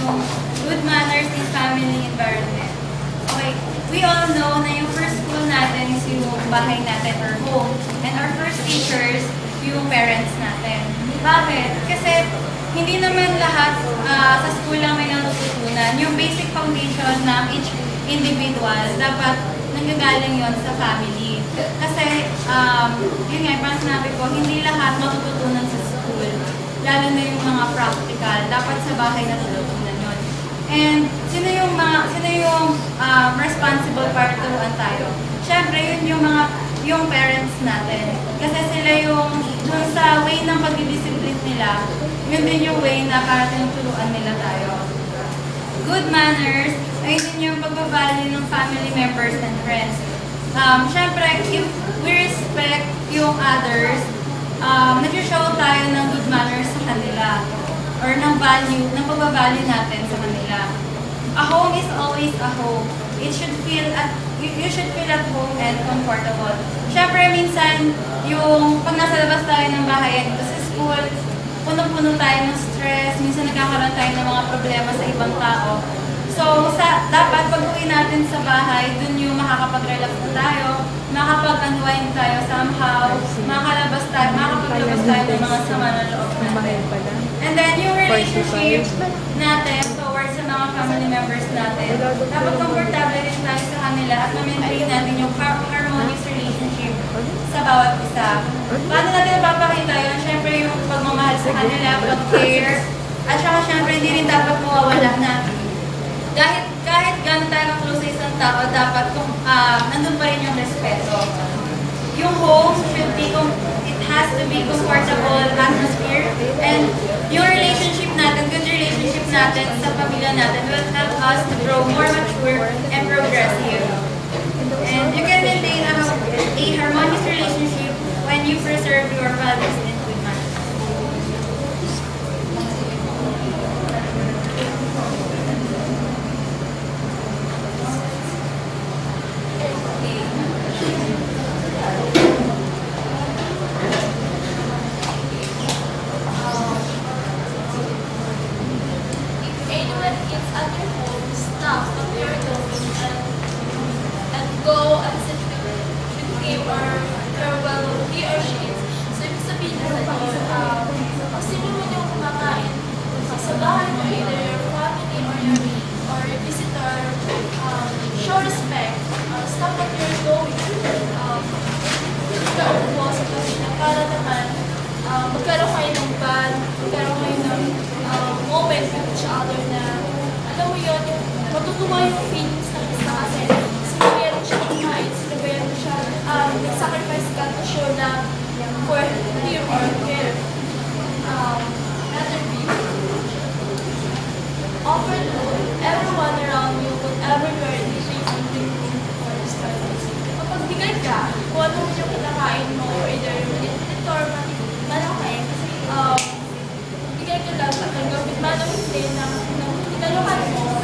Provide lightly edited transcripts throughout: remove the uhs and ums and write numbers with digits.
yung good manners in family environment. Okay, we all know na yung first school natin is yung bahay natin or home. And our first teachers, yung parents natin. Bakit? Kasi hindi naman lahat sa school lang may natututunan. Yung basic foundation ng each individual, dapat nanggagaling yon sa family. Kasi, yun nga, parang sinabi ko, hindi lahat matututunan sa school. Lalo na yung mga practical, dapat sa bahay natututunan yon. And sino yung responsible para turuan tayo? Siyempre, yun yung parents natin. Kasi sila yung sa way ng pag-discipline nila, yun din yung way na para tinuturuan nila tayo. Good manners, ay din yung pag-value ng family members and friends. Siyempre, if we respect yung others, nag-show tayo ng good manners sa kanila or ng pag-value natin sa kanila. A home is always a home. You should feel at home and comfortable. Siyempre, minsan, yung pag nasa labas tayo ng bahay dito sa school, puno-puno tayo ng stress, minsan nagkakaroon tayo ng mga problema sa ibang tao. So, dapat pag-uwi natin sa bahay, dun yung makakapag-relax na tayo, makakapag-unwind tayo somehow, makapaglabas tayo ng mga sama na loob natin. And then, yung relationship natin towards sa mga family members natin, dapat komportable rin tayo sa kanila at ma-maintain natin yung harmonious relationship sa bawat isa. Paano natin napapakita yun? Siyempre, yung pagmamahal sa kanila, pag-care, at saka siyempre, hindi rin dapat mawawala na kahit gano'n tayo ka-close sa isang tao, dapat nandun pa rin yung respeto. Yung home it has to be comfortable atmosphere, and yung relationship natin, good relationship natin sa pamilya natin will help us to grow more mature and progressive. And you can maintain a harmonious relationship when you preserve your values and good manners. Magkaroon kayo ng band, magkaroon kayo ng moment with each other na, alam mo yun, matutuwa yung feelings ng isa kasi sinabayan siya kumain, sinabayan siya nag-sacrifice ka to show na for him or her. Another view. Offer to everyone around you whatever you are eating and drinking for the studies. Mapagbigay ka kung ano yung kinakain mo or either maliit or malaki. Bigay ka lang at nagawin manong hindi na tinaluhan mo.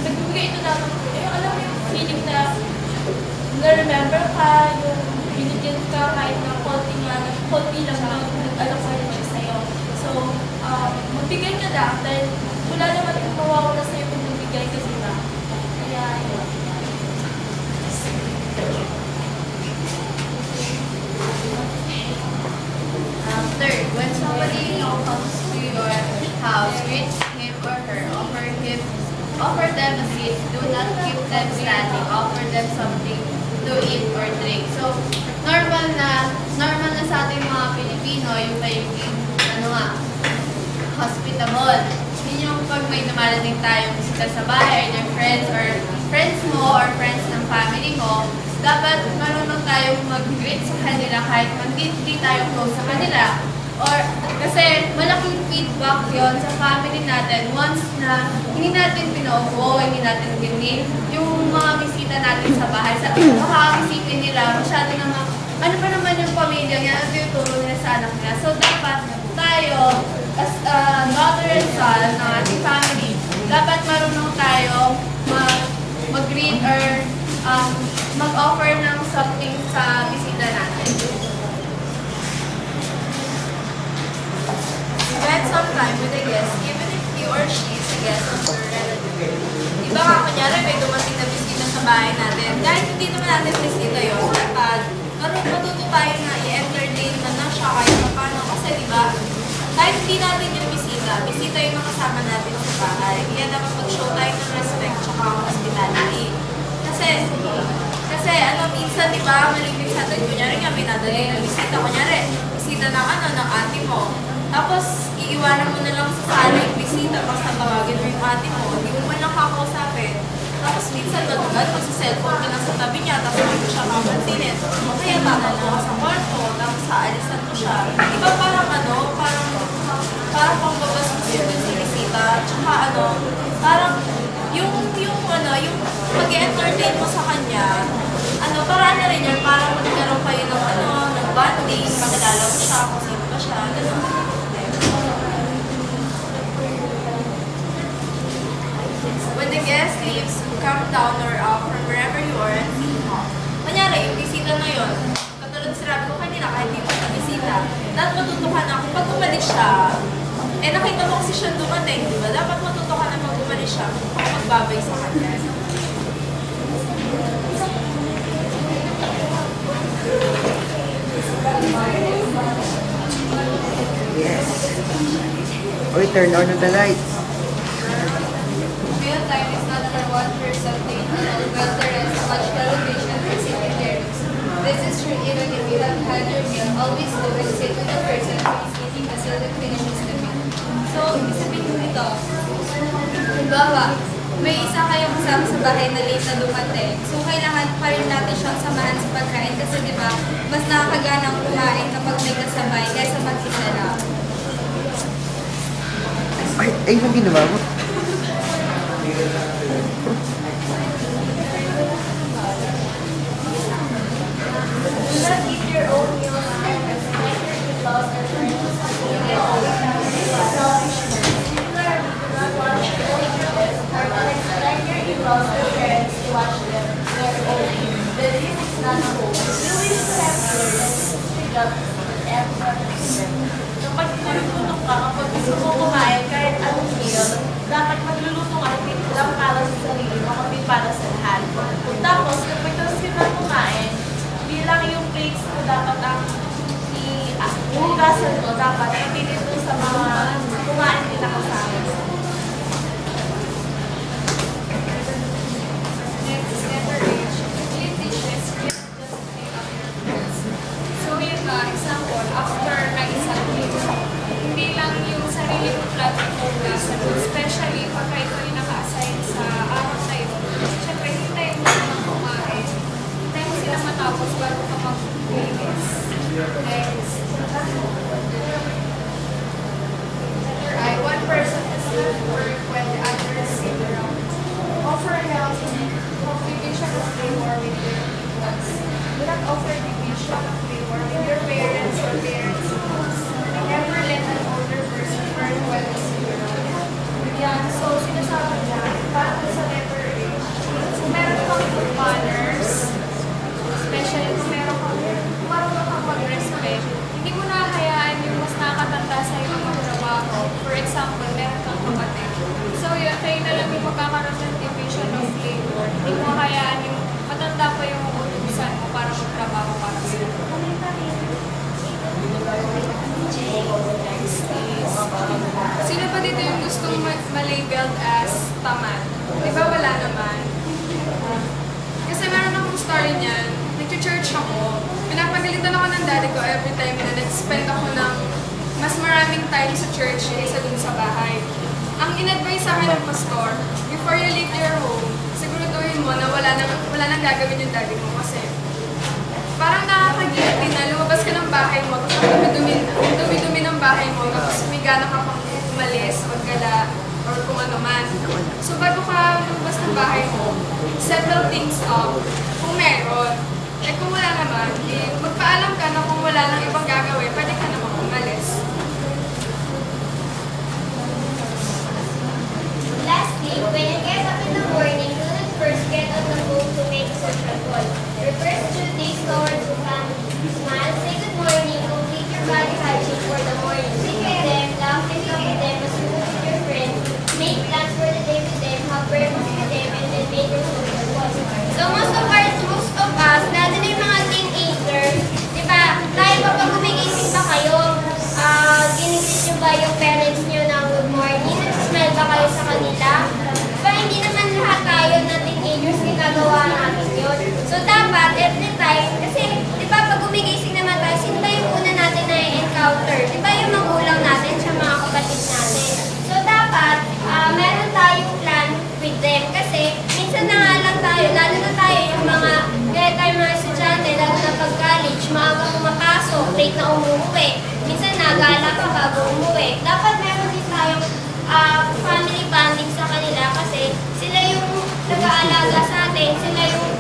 Nagbibigay ito naman, alam mo yung feeling na na-remember ka, yung binigyan ka kahit na konti lang na nag-alam ka rin siya sa'yo. So, magbigay ka lang dahil wala naman yung mawawala sa'yo kung magbigay ka sila. Kaya, yun. Third, when somebody comes to your house, greet him or her, offer them a seat, do not keep them standing, offer them something to eat or drink. So, normal na sa ating mga Pilipino, yung may hospitable. Yun yung pag may dumarating tayong bisita sa bahay, either friends or friends mo or friends ng family mo, dapat marunong tayong mag-greet sa kanila kahit hindi tayo close sa kanila. Or, kasi malaking feedback yon sa family natin once na hindi natin pinaupo, hindi natin ginig yung mga bisita natin sa bahay. Baka isipin nila, masyado naman, ano pa naman yung pamilya niya, ano yung turo nila sa anak niya. So, dapat tayo, as daughter and son ng ating family, dapat marunong tayo mag-greet or mag-offer ng something sa bisita natin. Spend some time with the guests, even if guest or relative. Iba nga, kunyari, may dumating na bisita sa bahay natin. Kahit hindi naman natin bisita yun, dapat matuto tayo na i-entertain na siya kahit paano. Kasi diba, kahit hindi natin yung bisita yung mga kasama natin sa bahay. Kaya dapat mag-show tayo ng respect tsaka hospitality. Kasi minsan diba, maliglig sa atin, kunyari nga, may nadali na bisita. Kunyari, bisita ng ate mo. Tapos, iiwanan mo na lang sa sala yung bisita, basta tawagin mo yung ate mo, hindi mo man lang kakausapin. Tapos minsan magsa-cellphone ka lang sa tabi niya, tapos hindi siya kapansinin. O kaya tatakbo ka sa kwarto, tapos saalisan mo siya. Diba parang parang pangbabastos yun sa bisita. Tsaka parang yung mag-entertain mo sa kanya, parang rin yan, parang magkaroon kayo ng bonding, makilala mo siya, kung sino ba siya, gano'n. When the guest leaves, come down or up from wherever you are and see him. Kunyari, yung bisita na yun, katulad sinabi ko kanina, kahit dito sa bisita, dapat matutukan ako. Pag umalis siya, nakita mo kasi siya dumating, di ba? Dapat matutukan na pag umalis siya, kung magbabay sa kanya. Yes. Oy, turn on the lights. Meal time is not for one person to eat alone, while the rest watch television or sit in their rooms. This is true even if you have had your meal. Always go and sit with the person who is eating until it finishes the meal. So, ibig sabihin ko ito, halimbawa, may isa kayong kasama sa bahay na late na dumating. So, kailangan pa rin natin siyang samahan sa pagkain kasi di ba, mas nakakaganang kumain kapag may kasabay kaysa mag-isa lang. Ay, yung ginawa mo? Do not eat your own meals and respect your in-laws or friends. You can always have selfishness. Similarly, do not watch your own meals or expect your in-laws or friends to watch their own meals. This is not cool. You wish to have yours. Everyone is Kapag niluluto ka, kapag gusto mo kumain kahit anong meal, dapat magluluto ka hindi lang para sa sarili mo, kundi para sa lahat. Tapos, kapag tapos ka na kumain, bilang yung plates mo dapat ang ihugasan mo, dapat ipilit mo sa mga kumain din na kasama. Next, letter H. Clean dishes, clean just clean up your plates. So yun nga, example, after na isang meal, hindi lang yung sarili mo flat ang hugasan mo, especially pagka ito rin naka-assign sa araw na yun. Siyempre, hintayin mo silang kumain. Hintayin mo silang matapos bago ka mag-linis. Next. Letter I. One person is not work when the other is sitting around. Offer help in cultivation of favor with your ones. Do not offer division of favor with your parents or parents' spouse. Never let an older person earn while you sit around. Yan. So, sinasabi niya, para sa letter H, kung meron kang good manners, especially kung marunong kang mag-respect, hindi mo nahahayaan yung mas nakakatanda sa iyo magtrabaho. For example, meron kang kapatid. So, yun, kayo na lang yung magkakaroon ng division of labor. Hindi mo hayaan yung matanda pa yung utusan mo para magtrabaho para sa iyo. Next is, sino pa dito yung gustong malabeled as tamad? Di ba wala naman? Kasi meron akong story niyan. Nag-church ako. Pinapagalitan ako ng daddy ko every time na nag-spend ako ng mas maraming time sa church kaysa dun sa bahay. Ang in-advise sa akin ng pastor, before you leave your home, siguraduhin mo na wala nang gagawin yung daddy mo kasi parang nakakagilty na lumabas ka ng bahay mo, tapos ang dumi-dumi ng bahay mo, tapos may gana ka pang umalis, maggala, or kung ano man. So bago ka lumabas ng bahay mo, settle things up kung meron. Eh kung wala naman, magpaalam ka na kung wala nang ibang gagawin, pwede ka naman umalis. Lastly, when you get up in the morning, do not first get on the phone to make a social call. Your first 2 days towards the family. Smile, say good morning, complete your body hygiene for the morning. Sit with them, laugh and talk with them, as you with your friends, make plans for dapat every time, kasi di ba pag gumigising naman tayo, sino ba yung una natin na encounter? Di ba yung magulang natin sa mga kapatid natin? So dapat meron tayong plan with them kasi minsan na nga lang tayo, lalo na tayo yung mga kaya tayo mga estudyante, lalo na pag college, maaga pumapasok, late na umuwi. Minsan nagala pa bago umuwi. Dapat meron din tayong family bonding sa kanila kasi sila yung nag-aalaga sa atin, sila yung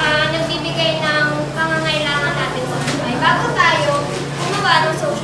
nagbibigay ng pangangailangan natin sa buhay. Bago tayo gumawa ng social